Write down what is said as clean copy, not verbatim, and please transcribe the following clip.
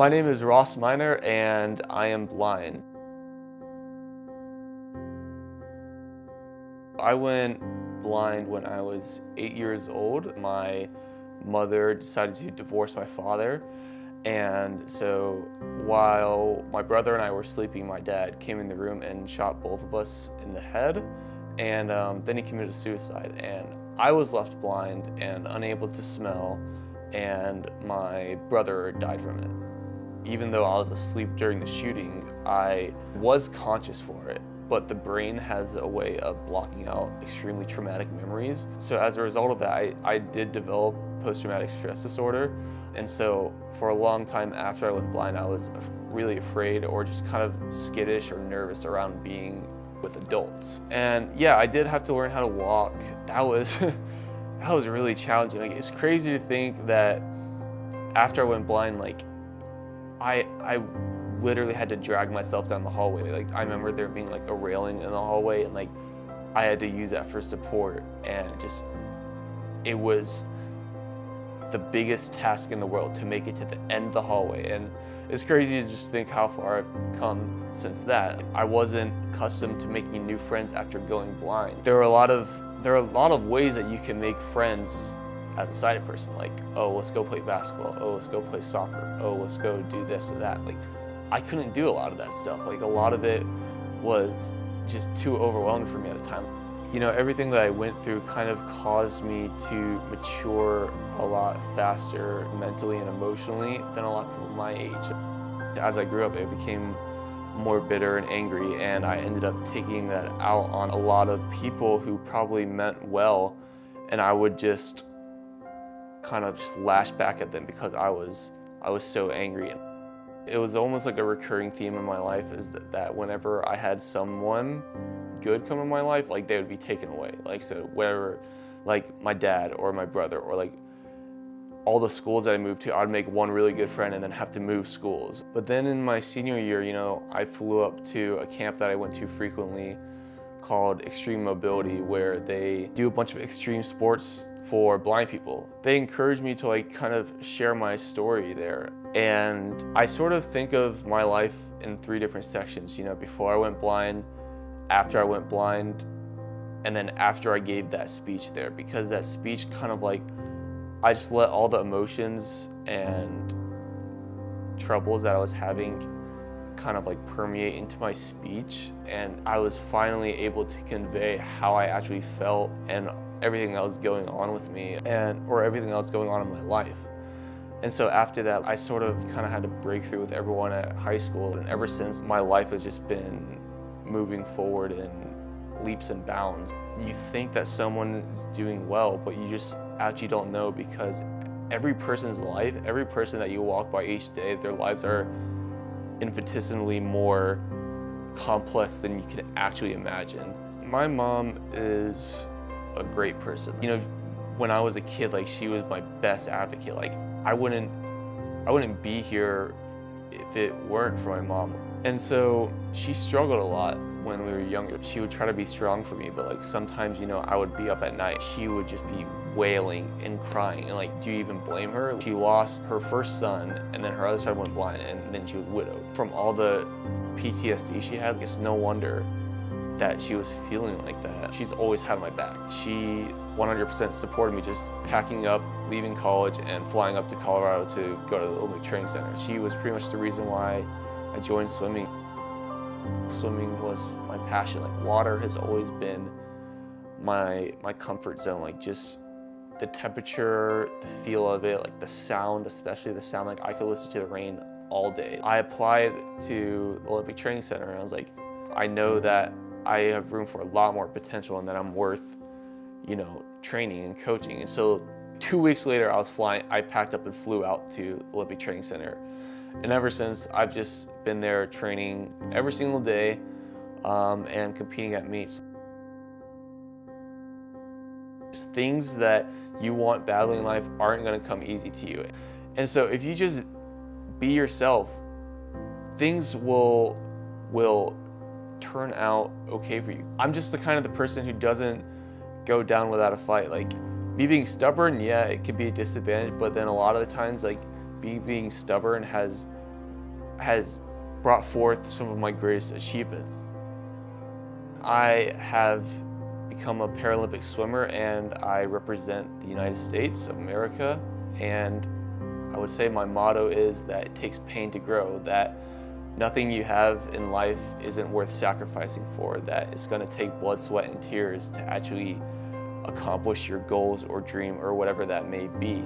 My name is Ross Miner and I am blind. I went blind when I was 8 years old. My mother decided to divorce my father, and so while my brother and I were sleeping, my dad came in the room and shot both of us in the head, and then he committed suicide, and I was left blind and unable to smell, and my brother died from it. Even though I was asleep during the shooting, I was conscious for it, but the brain has a way of blocking out extremely traumatic memories. So as a result of that, I did develop post-traumatic stress disorder. And so for a long time after I went blind, I was really afraid or just kind of skittish or nervous around being with adults. And yeah, I did have to learn how to walk. That was, that was really challenging. Like, it's crazy to think that after I went blind, like, I literally had to drag myself down the hallway. Like, I remember there being like a railing in the hallway, and like I had to use that for support, and it was the biggest task in the world to make it to the end of the hallway. And it's crazy to just think how far I've come since that. I wasn't accustomed to making new friends after going blind. There are a lot of ways that you can make friends as a sighted person, like, oh, let's go play basketball, oh, let's go play soccer, oh, let's go do this or that. Like, I couldn't do a lot of that stuff. Like, a lot of it was just too overwhelming for me at the time. You know, everything that I went through kind of caused me to mature a lot faster mentally and emotionally than a lot of people my age. As I grew up, I became more bitter and angry, and I ended up taking that out on a lot of people who probably meant well, and I would just kind of just lash back at them because I was so angry. It was almost like a recurring theme in my life, is that whenever I had someone good come in my life, like, they would be taken away. Like, so wherever, like my dad or my brother, or like all the schools that I moved to, I'd make one really good friend and then have to move schools. But then in my senior year, you know, I flew up to a camp that I went to frequently called Extreme Mobility, where they do a bunch of extreme sports for blind people. They encouraged me to like kind of share my story there. And I sort of think of my life in 3 different sections, you know, before I went blind, after I went blind, and then after I gave that speech there, because that speech kind of like, I just let all the emotions and troubles that I was having kind of like permeate into my speech, and I was finally able to convey how I actually felt and everything that was going on with me, or everything that was going on in my life. And so after that, I sort of kind of had to break through with everyone at high school, and ever since, my life has just been moving forward in leaps and bounds. You think that someone is doing well, but you just actually don't know, because every person's life, every person that you walk by each day, their lives are infinitesimally more complex than you can actually imagine. My mom is a great person. You know, when I was a kid, like, she was my best advocate. Like, I wouldn't be here if it weren't for my mom. And so she struggled a lot when we were younger. She would try to be strong for me, but like sometimes, you know, I would be up at night. She would just be wailing and crying, and like, do you even blame her? She lost her first son, and then her other son went blind, and then she was widowed. From all the PTSD she had, it's no wonder that she was feeling like that. She's always had my back. She 100% supported me just packing up, leaving college, and flying up to Colorado to go to the Olympic Training Center. She was pretty much the reason why I joined swimming. Swimming was my passion. Like, water has always been my comfort zone. Like, just the temperature, the feel of it, like the sound, especially the sound. Like, I could listen to the rain all day. I applied to the Olympic Training Center, and I was like, I know that I have room for a lot more potential, and that I'm worth, you know, training and coaching. And so 2 weeks later, I packed up and flew out to the Olympic Training Center. And ever since, I've just been there training every single day and competing at meets. Things that you want badly in life aren't going to come easy to you. And so if you just be yourself, things will turn out okay for you. I'm just the kind of the person who doesn't go down without a fight. Like, me being stubborn, yeah, it could be a disadvantage, but then a lot of the times, like, being stubborn has has brought forth some of my greatest achievements. I have become a Paralympic swimmer and I represent the United States of America, and I would say my motto is that it takes pain to grow, that nothing you have in life isn't worth sacrificing for, that it's going to take blood, sweat, and tears to actually accomplish your goals or dream or whatever that may be.